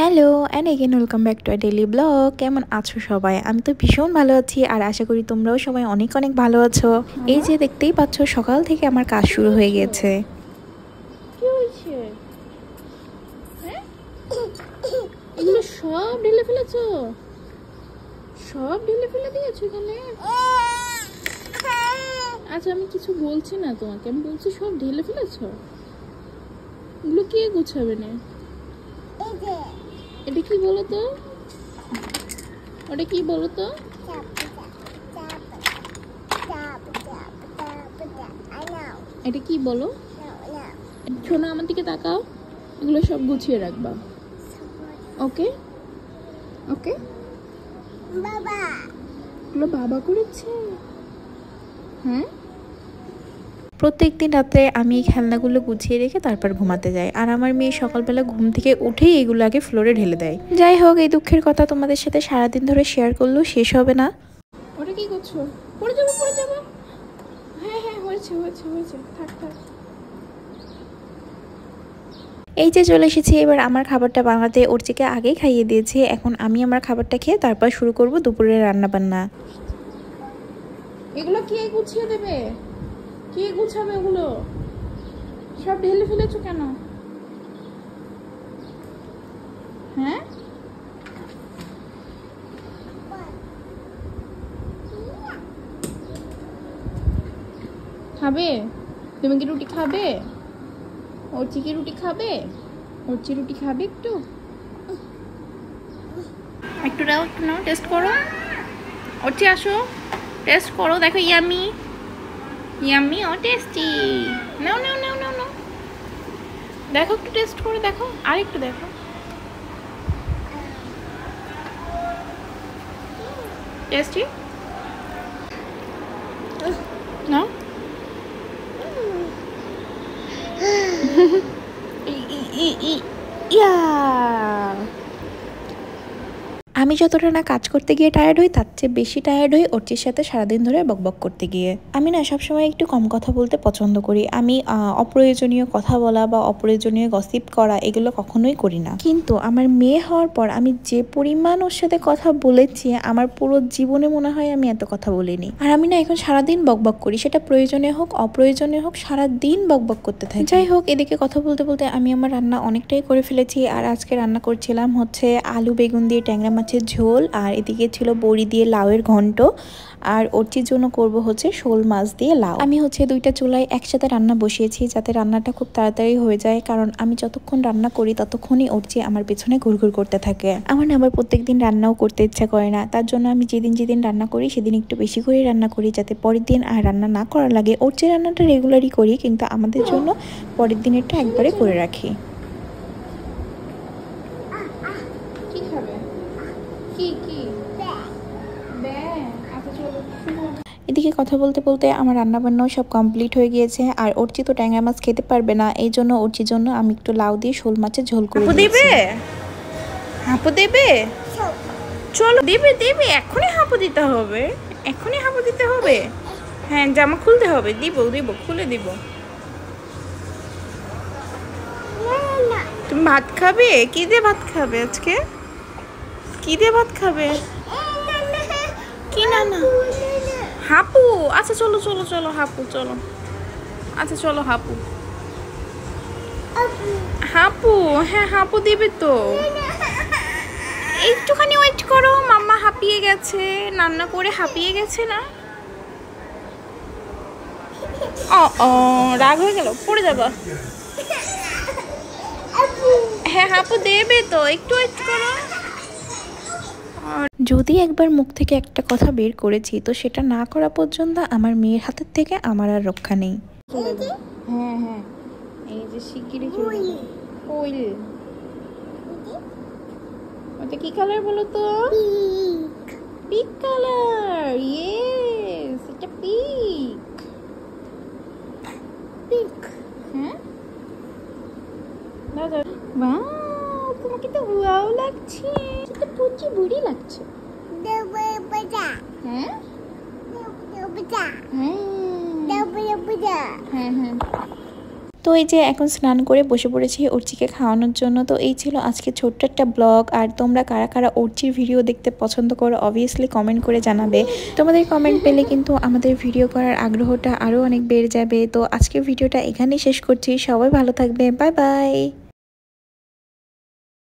Hello and again welcome back to a daily blog. কেমন আছো সবাই? আমি তো ভীষণ ভালো আছি আর আশা করি তোমরাও সবাই অনেক অনেক ভালো আছো। এই যে দেখতেই পাচ্ছ সকাল থেকে আমার কাজ শুরু হয়ে গেছে। কি হয়েছে? হ্যাঁ, এগুলো সব ঢেলে ফেলেছো? সব ঢেলে ফেলে দিয়েছো এখানে? আচ্ছা, আমি কিছু বলছি না তোমাকে, আমি বলছি সব ঢেলে ফেলেছো। এগুলো কে গুছাবে না? এটা কি বলো তো? ওটা কি বলো তো? এটা কি বলো? শোনো, আমার দিকে তাকাও। এগুলো সব গুছিয়ে রাখবা, ওকে? ওকে বাবা, এগুলো বাবা করেছে। হ্যাঁ, প্রত্যেকদিন রাত্রে আমি এই খেলনাগুলো গুছিয়ে রেখে তারপর ঘুমাতে যাই, আর আমার মেয়ে সকালবেলা ঘুম থেকে উঠেই এগুলো আগে ফ্লোরে ঢেলে দেয়। যাই হোক, এই দুঃখের কথা তোমাদের সাথে সারাদিন ধরে শেয়ার করলেও শেষ হবে না। ওটা কি করছো? পড়ে যাবো, পড়ে যাবো। হ্যাঁ হ্যাঁ, হয়েছে হয়েছে হয়েছে, থাক থাক। এই যে চলে এসেছি এবার আমার খাবারটা বানাতে। ওরচিকে আগেই খাইয়ে দিয়েছি, এখন আমি আমার খাবারটা খেয়ে তারপর শুরু করব দুপুরের রান্না বান্না। এগুলো কে গুছিয়ে দেবে? কে গুছাবে? ওগুলো সব ঢেলে ফেলেছো কেন? হ্যাঁ, খাবে? তুমি কি রুটি খাবে? ওরচি কি রুটি খাবে? ওরচি রুটি খাবে? একটু একটু দাও, একটু নাও, টেস্ট করো। ওরচি আসো, টেস্ট করো, দেখো ইয়ামি ইয়ামি ও টেস্টি। নাও নাও নাও নাও নাও, দেখো একটু টেস্ট করে দেখো, আর একটু দেখো। টেস্টি নাও। ইয়া, আমি যতটা না কাজ করতে গিয়ে টায়ার্ড হই, তার চেয়ে বেশি টায়ার্ড হই ওরচির সাথে সারাদিন ধরে বকবক করতে গিয়ে। আমি না সবসময় একটু কম কথা বলতে পছন্দ করি। আমি অপ্রয়োজনীয় কথা বলা বা অপ্রয়োজনীয় গসিপ করা এগুলো কখনোই করি না। কিন্তু আমার মেয়ে হওয়ার পর আমি যে পরিমাণ ওর সাথে কথা বলেছি, আমার পুরো জীবনে মনে হয় আমি এত কথা বলিনি। আর আমি না এখন সারাদিন বকবক করি, সেটা প্রয়োজনীয় হোক অপ্রয়োজনীয় হোক, সারাদিন বকবক করতে থাকি। যাই হোক, এদিকে কথা বলতে বলতে আমি আমার রান্না অনেকটাই করে ফেলেছি। আর আজকে রান্না করছিলাম হচ্ছে আলু বেগুন দিয়ে ট্যাংরা মাছের ঝোল, আর এদিকে ছিল বড়ি দিয়ে লাউয়ের ঘন্ট, আর ওরচির জন্য করব হচ্ছে শোল মাছ দিয়ে লাউ। আমি হচ্ছে দুইটা চুলায় একসাথে রান্না বসিয়েছি যাতে রান্নাটা খুব তাড়াতাড়ি হয়ে যায়, কারণ আমি যতক্ষণ রান্না করি ততক্ষণই ওরচি আমার পেছনে ঘুরঘুর করতে থাকে। আমার না আবার প্রত্যেকদিন রান্নাও করতে ইচ্ছা করে না, তার জন্য আমি যেদিন যেদিন রান্না করি সেদিন একটু বেশি করে রান্না করি যাতে পরের দিন আর রান্না না করা লাগে। ওরচি রান্নাটা রেগুলারই করি, কিন্তু আমাদের জন্য পরের দিনেরটা একবারে করে রাখি। কি খাবে? কি কি? আচ্ছা চলো। এদিকে কথা বলতে বলতে আমার রান্নাবান্নাও সব কমপ্লিট হয়ে গিয়েছে। আর ওরচি তো ট্যাংরা মাছ খেতে পারবে না, এই জন্য ওরচির জন্য আমি একটু লাউ দিয়ে শোল মাছের ঝোল করে দিয়েছি। হাঁপু দেবে? চলো, দেবে দেবে, এখনই হাঁপু দিতে হবে, এখনই হাঁপু দিতে হবে। হ্যাঁ, জামা খুলতে হবে। দিব দিব, খুলে দিব। তুমি ভাত খাবে? কি দিয়ে ভাত খাবে আজকে? কি দিয়ে ভাত খাবে? কি না না? হাঁপু? আচ্ছা চলো চলো চলো, হাঁপু চলো। আচ্ছা চলো হাঁপু। হাঁপু, হ্যাঁ হাঁপু দিবে তো। একটুখানি ওয়েট করো, মাম্মা হাঁপিয়ে গেছে, রান্না করে হাঁপিয়ে গেছে না? ও ও, রাগ হয়ে গেল, পড়ে যাবা। হ্যাঁ হাঁপু দেবে তো, একটু ওয়েট করো। যদি একবার মুখ থেকে একটা কথা বের করেছি তো সেটা না করা পর্যন্ত আমার মেয়ের হাতের থেকে আমার আর রক্ষা নেই। হ্যাঁ হ্যাঁ, এই যে শিগগিরই চলে যাবে। কোয়েল, ওটা কি কালার বলো তো? Pink colour. ইয়েস, এটা পিঙ্ক। পিঙ্ক, হ্যাঁ দাদা। ওয়াও, তোমাকে তো ওয়াও লাগছে, এটা পুচি বুড়ি লাগছে। হ্যাঁ হ্যাঁ হ্যাঁ হ্যাঁ। তো এই যে এখন স্নান করে বসে পড়েছি অর্চিকে খাওয়ানোর জন্য। তো এই ছিল আজকে ছোট্ট একটা ব্লগ। আর তোমরা কারা কারা অর্চির ভিডিও দেখতে পছন্দ করো অবভিয়াসলি কমেন্ট করে জানাবে। তোমাদের কমেন্ট পেলে কিন্তু আমাদের ভিডিও করার আগ্রহটা আরও অনেক বেড়ে যাবে। তো আজকের ভিডিওটা এখানেই শেষ করছি। সবাই ভালো থাকবে, বাই বাই।